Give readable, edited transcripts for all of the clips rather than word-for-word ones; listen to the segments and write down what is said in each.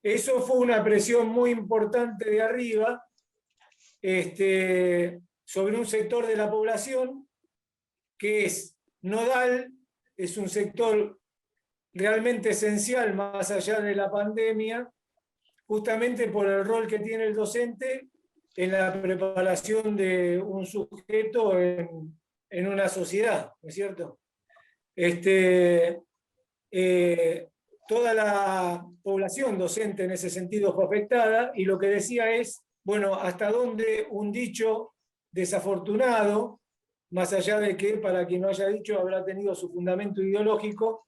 Eso fue una presión muy importante de arriba sobre un sector de la población que es nodal, es un sector realmente esencial más allá de la pandemia, justamente por el rol que tiene el docente en la preparación de un sujeto en una sociedad, ¿no es cierto? Toda la población docente en ese sentido fue afectada, y lo que decía es, bueno, hasta dónde un dicho desafortunado, más allá de que para quien lo haya dicho habrá tenido su fundamento ideológico,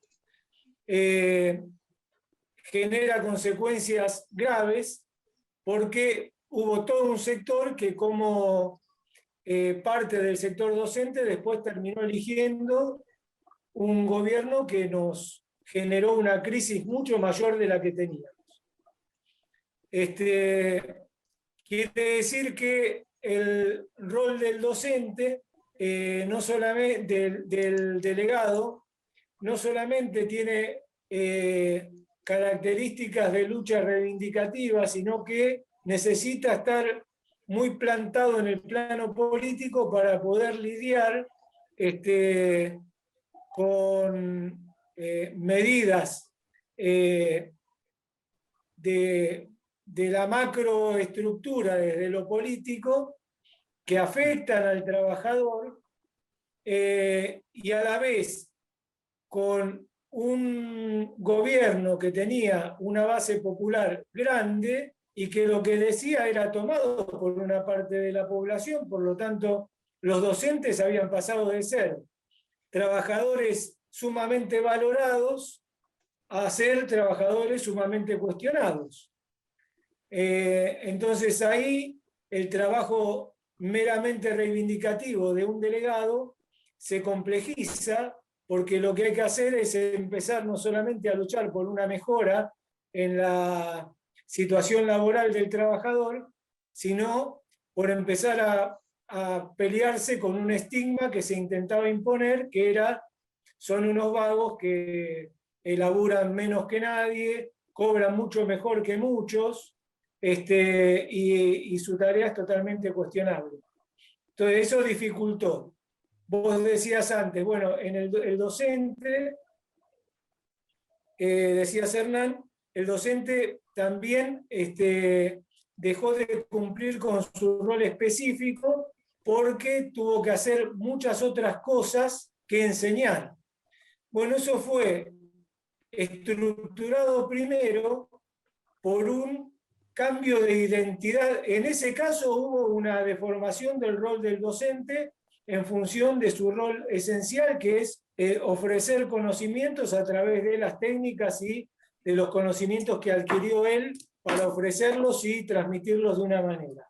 genera consecuencias graves, porque hubo todo un sector que como parte del sector docente después terminó eligiendo un gobierno que nos generó una crisis mucho mayor de la que teníamos. Quiere decir que el rol del docente, no solamente del delegado, no solamente tiene características de lucha reivindicativa, sino que necesita estar muy plantado en el plano político para poder lidiar con medidas de la macroestructura desde lo político que afectan al trabajador, y a la vez con un gobierno que tenía una base popular grande y que lo que decía era tomado por una parte de la población. Por lo tanto, los docentes habían pasado de ser trabajadores sumamente valorados a ser trabajadores sumamente cuestionados. Entonces ahí el trabajo meramente reivindicativo de un delegado se complejiza, porque lo que hay que hacer es empezar no solamente a luchar por una mejora en la situación laboral del trabajador, sino por empezar a pelearse con un estigma que se intentaba imponer, que era: son unos vagos que elaboran menos que nadie, cobran mucho mejor que muchos, y su tarea es totalmente cuestionable. Entonces eso dificultó. Vos decías antes, bueno, en el docente, decías Hernán, el docente también dejó de cumplir con su rol específico porque tuvo que hacer muchas otras cosas que enseñar. Bueno, eso fue estructurado primero por un cambio de identidad. En ese caso hubo una deformación del rol del docente en función de su rol esencial, que es ofrecer conocimientos a través de las técnicas y de los conocimientos que adquirió él para ofrecerlos y transmitirlos de una manera.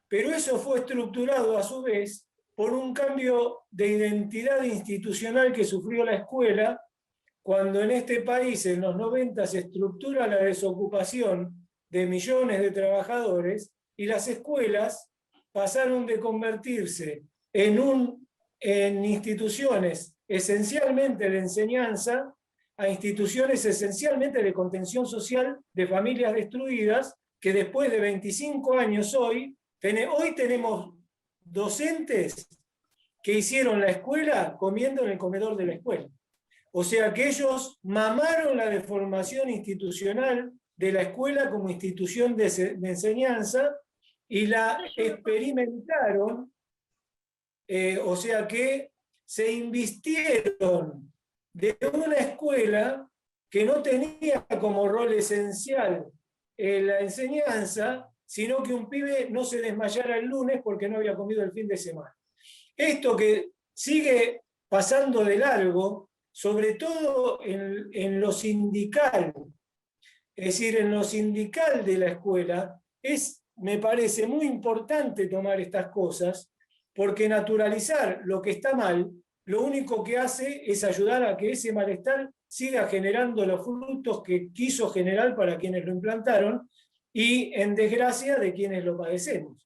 Pero eso fue estructurado a su vez por un cambio de identidad institucional que sufrió la escuela, cuando en este país en los 90 se estructura la desocupación de millones de trabajadores, y las escuelas pasaron de convertirse en instituciones esencialmente de enseñanza a instituciones esencialmente de contención social de familias destruidas, que después de 25 años hoy tenemos docentes que hicieron la escuela comiendo en el comedor de la escuela. O sea que ellos mamaron la deformación institucional de la escuela como institución de enseñanza y la experimentaron, o sea que se invistieron de una escuela que no tenía como rol esencial la enseñanza, sino que un pibe no se desmayara el lunes porque no había comido el fin de semana. Esto que sigue pasando de largo, sobre todo en lo sindical, es decir, en lo sindical de la escuela, me parece muy importante tomar estas cosas, porque naturalizar lo que está mal, lo único que hace es ayudar a que ese malestar siga generando los frutos que quiso generar para quienes lo implantaron, y en desgracia de quienes lo padecemos.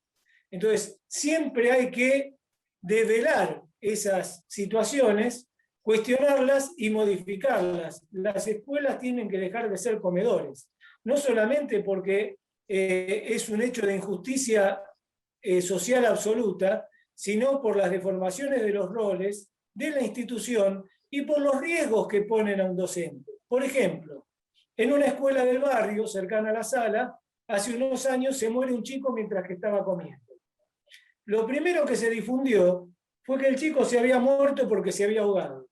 Entonces, siempre hay que develar esas situaciones cuestionarlas y modificarlas. Las escuelas tienen que dejar de ser comedores, no solamente porque es un hecho de injusticia social absoluta, sino por las deformaciones de los roles de la institución y por los riesgos que ponen a un docente. Por ejemplo, en una escuela del barrio, cercana a la sala, hace unos años se muere un chico mientras que estaba comiendo. Lo primero que se difundió fue que el chico se había muerto porque se había ahogado.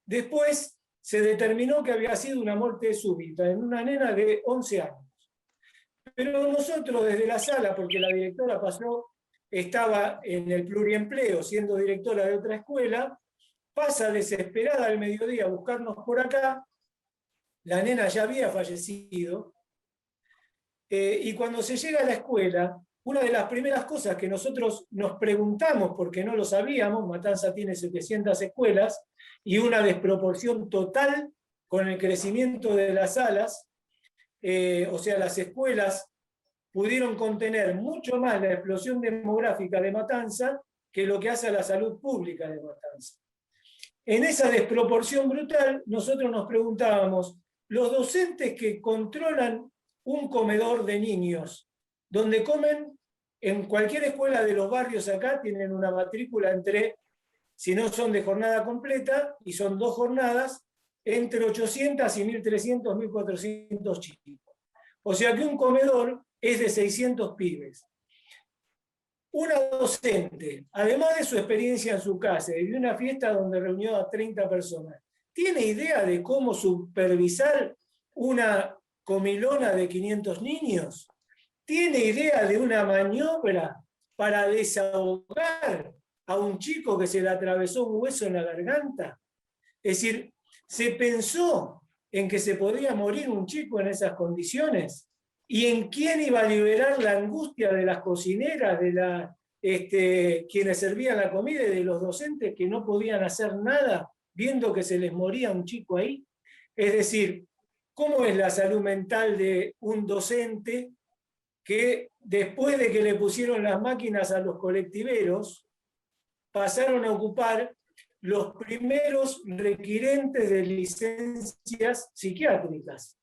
Después se determinó que había sido una muerte súbita en una nena de 11 años. Pero nosotros desde la sala, porque la directora estaba en el pluriempleo siendo directora de otra escuela, pasa desesperada al mediodía a buscarnos por acá, la nena ya había fallecido, y cuando se llega a la escuela, una de las primeras cosas que nosotros nos preguntamos, porque no lo sabíamos, Matanza tiene 700 escuelas, y una desproporción total con el crecimiento de las salas, o sea, las escuelas pudieron contener mucho más la explosión demográfica de Matanza que lo que hace a la salud pública de Matanza. En esa desproporción brutal, nosotros nos preguntábamos, los docentes que controlan un comedor de niños, donde comen en cualquier escuela de los barrios acá, tienen una matrícula entre, si no son de jornada completa, y son 2 jornadas, entre 800 y 1.300, 1.400 chicos. O sea que un comedor es de 600 pibes. Una docente, además de su experiencia en su casa y de una fiesta donde reunió a 30 personas, ¿tiene idea de cómo supervisar una comilona de 500 niños? ¿Tiene idea de una maniobra para desahogar a un chico que se le atravesó un hueso en la garganta? Es decir, ¿se pensó en que se podía morir un chico en esas condiciones? ¿Y en quién iba a liberar la angustia de las cocineras, de quienes servían la comida y de los docentes que no podían hacer nada viendo que se les moría un chico ahí? Es decir, ¿cómo es la salud mental de un docente que después de que le pusieron las máquinas a los colectiveros, pasaron a ocupar los primeros requirentes de licencias psiquiátricas?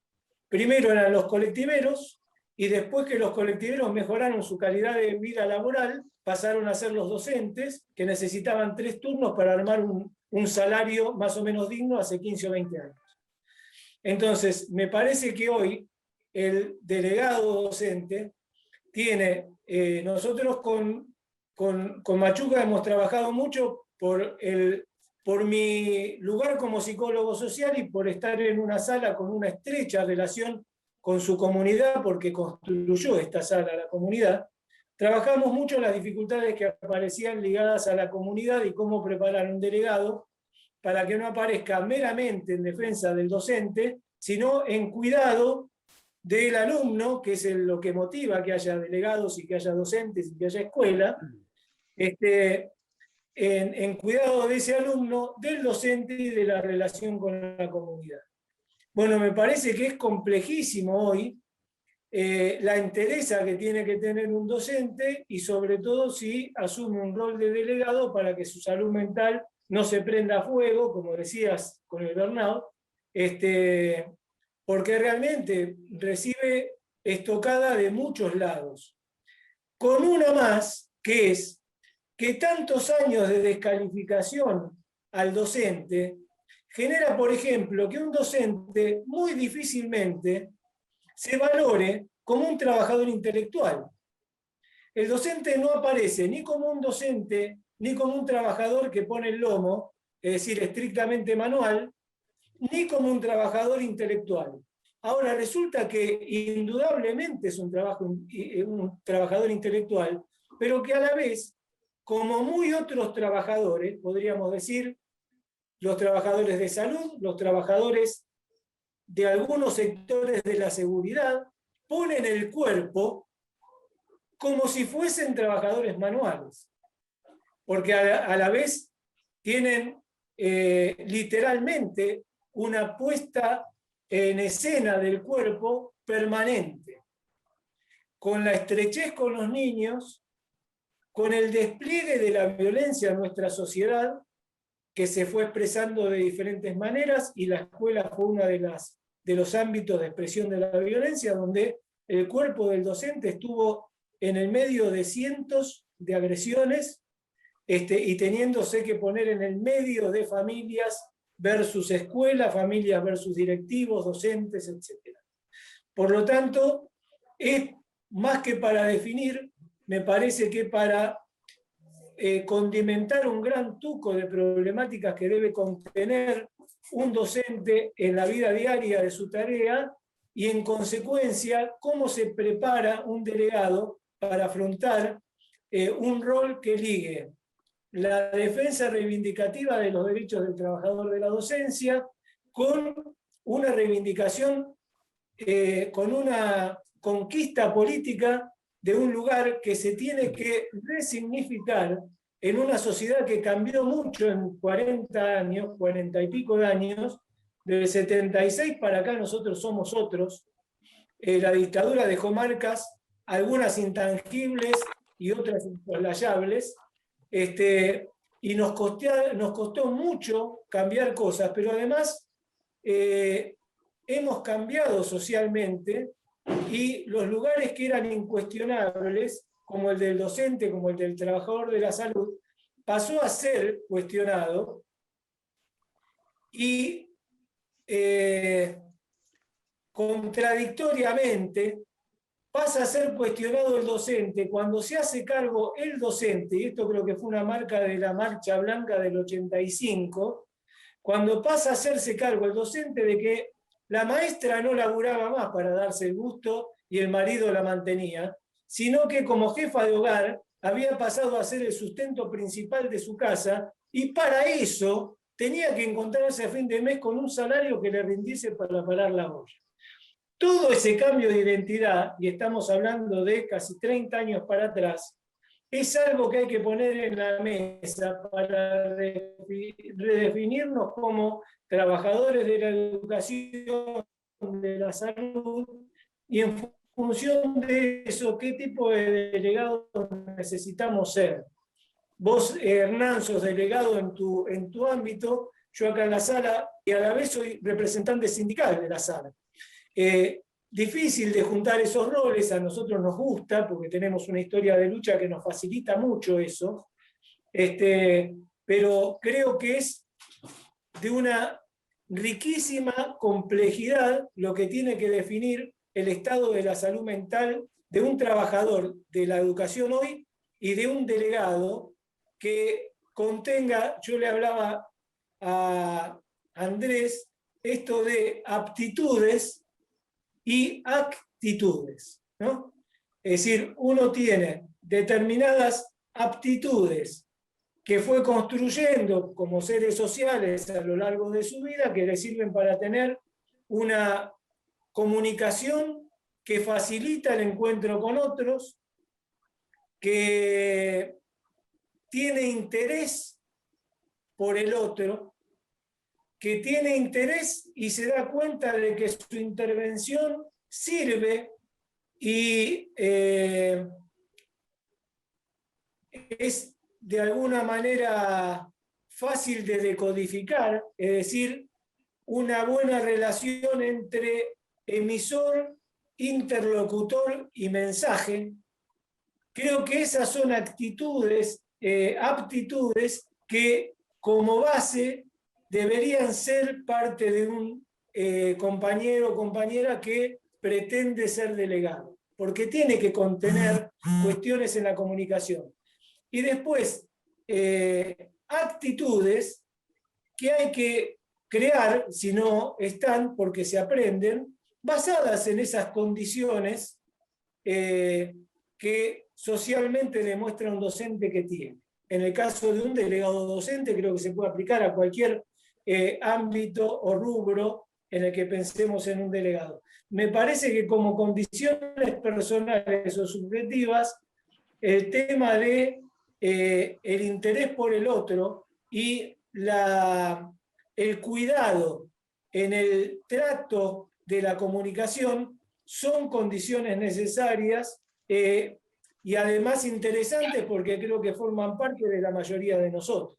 Primero eran los colectiveros, y después que los colectiveros mejoraron su calidad de vida laboral, pasaron a ser los docentes, que necesitaban 3 turnos para armar un salario más o menos digno hace 15 o 20 años. Entonces, me parece que hoy el delegado docente tiene, nosotros con Machuca hemos trabajado mucho por mi lugar como psicólogo social y por estar en una sala con una estrecha relación con su comunidad, porque construyó esta sala la comunidad. Trabajamos mucho las dificultades que aparecían ligadas a la comunidad y cómo preparar un delegado para que no aparezca meramente en defensa del docente, sino en cuidado del alumno, que es lo que motiva que haya delegados y que haya docentes y que haya escuela, en cuidado de ese alumno, del docente y de la relación con la comunidad. Bueno, me parece que es complejísimo hoy la entereza que tiene que tener un docente y sobre todo si asume un rol de delegado para que su salud mental no se prenda a fuego, como decías con el burnout, porque realmente recibe estocada de muchos lados. Con una más, que es que tantos años de descalificación al docente genera, por ejemplo, que un docente muy difícilmente se valore como un trabajador intelectual. El docente no aparece ni como un docente, ni como un trabajador que pone el lomo, es decir, estrictamente manual, ni como un trabajador intelectual. Ahora, resulta que indudablemente es un trabajador intelectual, pero que a la vez, como muy otros trabajadores, podríamos decir, los trabajadores de salud, los trabajadores de algunos sectores de la seguridad, ponen el cuerpo como si fuesen trabajadores manuales, porque a la vez tienen literalmente una puesta en escena del cuerpo permanente, con la estrechez con los niños, con el despliegue de la violencia en nuestra sociedad, que se fue expresando de diferentes maneras, y la escuela fue uno de los ámbitos de expresión de la violencia, donde el cuerpo del docente estuvo en el medio de cientos de agresiones, y teniéndose que poner en el medio de familias versus escuela, familias versus directivos, docentes, etc. Por lo tanto, es más que para definir, me parece que para condimentar un gran tuco de problemáticas que debe contener un docente en la vida diaria de su tarea, y en consecuencia, cómo se prepara un delegado para afrontar un rol que ligue la defensa reivindicativa de los derechos del trabajador de la docencia con una reivindicación, con una conquista política de un lugar que se tiene que resignificar en una sociedad que cambió mucho en 40 años, 40 y pico de años. Del 76 para acá nosotros somos otros. La dictadura dejó marcas, algunas intangibles y otras insoslayables, y nos costó mucho cambiar cosas, pero además hemos cambiado socialmente, y los lugares que eran incuestionables, como el del docente, como el del trabajador de la salud, pasó a ser cuestionado, y contradictoriamente pasa a ser cuestionado el docente cuando se hace cargo el docente, y esto creo que fue una marca de la Marcha Blanca del 85, cuando pasa a hacerse cargo el docente de que la maestra no laburaba más para darse el gusto y el marido la mantenía, sino que como jefa de hogar había pasado a ser el sustento principal de su casa, y para eso tenía que encontrarse a fin de mes con un salario que le rindiese para parar la olla. Todo ese cambio de identidad, y estamos hablando de casi 30 años para atrás, es algo que hay que poner en la mesa para redefinirnos como trabajadores de la educación, de la salud, y en función de eso, qué tipo de delegados necesitamos ser. Vos, Hernán, sos delegado en tu ámbito, yo acá en la sala, y a la vez soy representante sindical de la sala. Difícil de juntar esos roles, a nosotros nos gusta, porque tenemos una historia de lucha que nos facilita mucho eso, pero creo que es de una riquísima complejidad lo que tiene que definir el estado de la salud mental de un trabajador de la educación hoy y de un delegado que contenga, yo le hablaba a Andrés, esto de aptitudes y actitudes, ¿no? Es decir, uno tiene determinadas aptitudes que fue construyendo como seres sociales a lo largo de su vida, que le sirven para tener una comunicación que facilita el encuentro con otros, que tiene interés por el otro, que tiene interés y se da cuenta de que su intervención sirve y es de alguna manera fácil de decodificar, es decir, una buena relación entre emisor, interlocutor y mensaje. Creo que esas son actitudes, aptitudes que como base deberían ser parte de un compañero o compañera que pretende ser delegado, porque tiene que contener cuestiones en la comunicación. Y después, actitudes que hay que crear, si no están, porque se aprenden, basadas en esas condiciones que socialmente demuestra un docente que tiene. En el caso de un delegado docente, creo que se puede aplicar a cualquier ámbito o rubro en el que pensemos en un delegado. Me parece que como condiciones personales o subjetivas, el tema de el interés por el otro y el cuidado en el trato de la comunicación son condiciones necesarias y además interesantes, porque creo que forman parte de la mayoría de nosotros.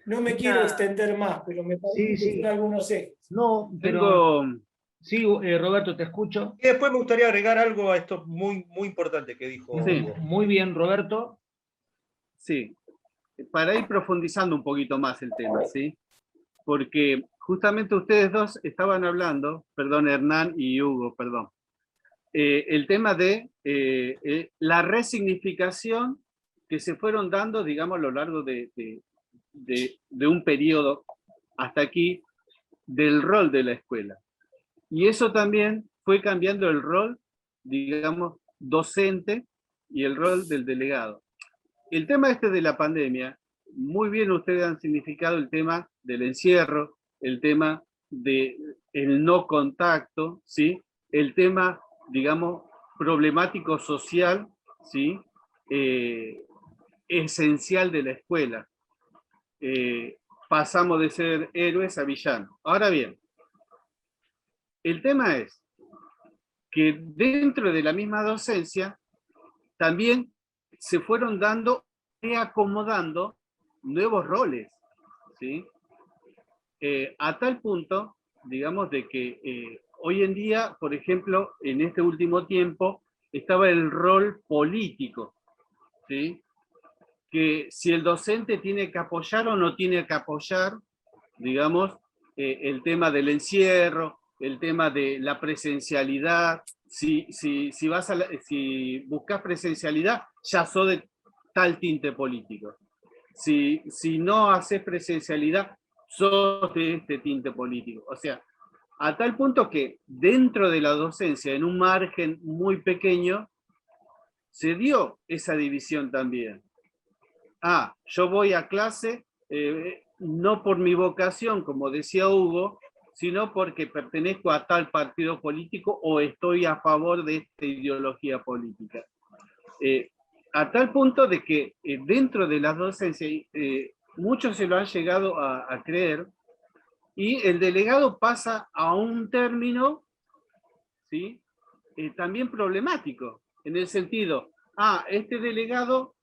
No me quiero extender más, pero me parece que son algunos ejes. No, pero... Sí, Roberto, te escucho. Y después me gustaría agregar algo a esto muy, muy importante que dijo Sí. Hugo. Muy bien, Roberto. Sí, para ir profundizando un poquito más el tema, ¿sí? Porque justamente ustedes dos estaban hablando, perdón, Hernán y Hugo, perdón, el tema de la resignificación que se fueron dando, digamos, a lo largo de un periodo hasta aquí del rol de la escuela. Y eso también fue cambiando el rol, digamos, docente y el rol del delegado. El tema este de la pandemia, muy bien ustedes han significado el tema del encierro, el tema del no contacto, ¿sí? El tema, digamos, problemático social, ¿sí? Esencial de la escuela. Pasamos de ser héroes a villanos. Ahora bien, el tema es que dentro de la misma docencia también se fueron dando y acomodando nuevos roles, ¿sí? A tal punto, digamos, de que hoy en día, por ejemplo, en este último tiempo, estaba el rol político, ¿sí? Que si el docente tiene que apoyar o no tiene que apoyar, digamos, el tema del encierro, el tema de la presencialidad. Si buscas presencialidad, ya sos de tal tinte político. Si no haces presencialidad, sos de este tinte político. O sea, a tal punto que dentro de la docencia, en un margen muy pequeño, se dio esa división también. Yo voy a clase no por mi vocación, como decía Hugo, sino porque pertenezco a tal partido político o estoy a favor de esta ideología política. A tal punto de que dentro de las docencias muchos se lo han llegado a creer, y el delegado pasa a un término, ¿sí? También problemático, en el sentido, este delegado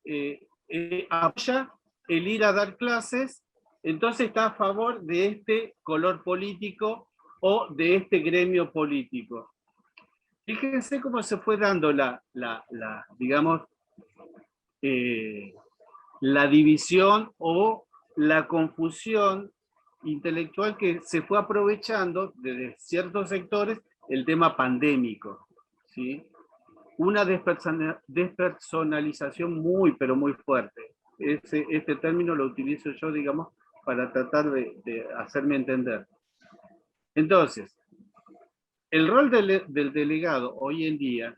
apoya el ir a dar clases, entonces está a favor de este color político o de este gremio político. Fíjense cómo se fue dando digamos, la división o la confusión intelectual que se fue aprovechando desde ciertos sectores el tema pandémico, ¿sí? Una despersonalización muy, pero muy fuerte. Este término lo utilizo yo, digamos, para tratar de hacerme entender. Entonces, el rol del delegado hoy en día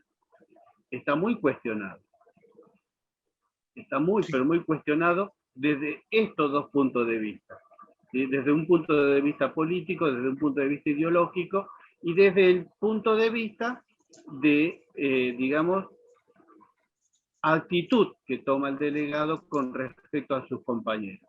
está muy cuestionado. Está muy, pero muy cuestionado desde estos dos puntos de vista. ¿Sí? Desde un punto de vista político, desde un punto de vista ideológico y desde el punto de vista de, digamos, actitud que toma el delegado con respecto a sus compañeros.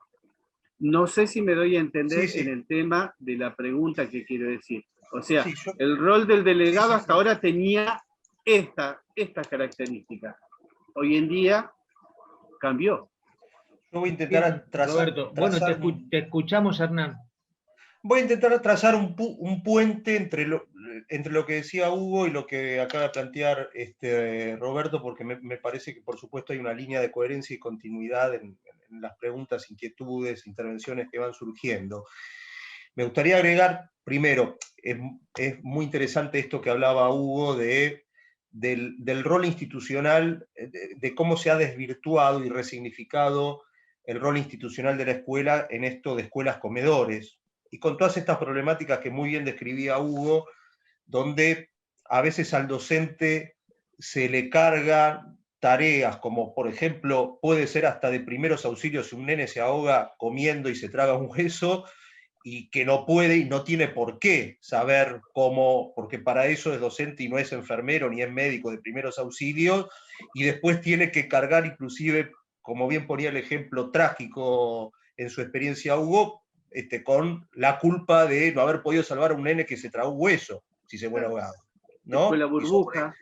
No sé si me doy a entender en el tema de la pregunta que quiero decir. O sea, el rol del delegado hasta ahora tenía esta característica. Hoy en día cambió. Yo voy a intentar Roberto, bueno, te escuchamos, Hernán. Voy a intentar trazar un puente entre lo que decía Hugo y lo que acaba de plantear Roberto, porque me parece que, por supuesto, hay una línea de coherencia y continuidad en las preguntas, inquietudes, intervenciones que van surgiendo. Me gustaría agregar, primero, es muy interesante esto que hablaba Hugo del rol institucional, de cómo se ha desvirtuado y resignificado el rol institucional de la escuela en esto de escuelas comedores, y con todas estas problemáticas que muy bien describía Hugo, donde a veces al docente se le cargan tareas, como por ejemplo puede ser hasta de primeros auxilios si un nene se ahoga comiendo y se traga un hueso, y que no puede y no tiene por qué saber cómo, porque para eso es docente y no es enfermero ni es médico de primeros auxilios, y después tiene que cargar inclusive, como bien ponía el ejemplo trágico en su experiencia Hugo, con la culpa de no haber podido salvar a un nene que se tragó un hueso, si se muere ahogado, ¿no? Fue la burbuja.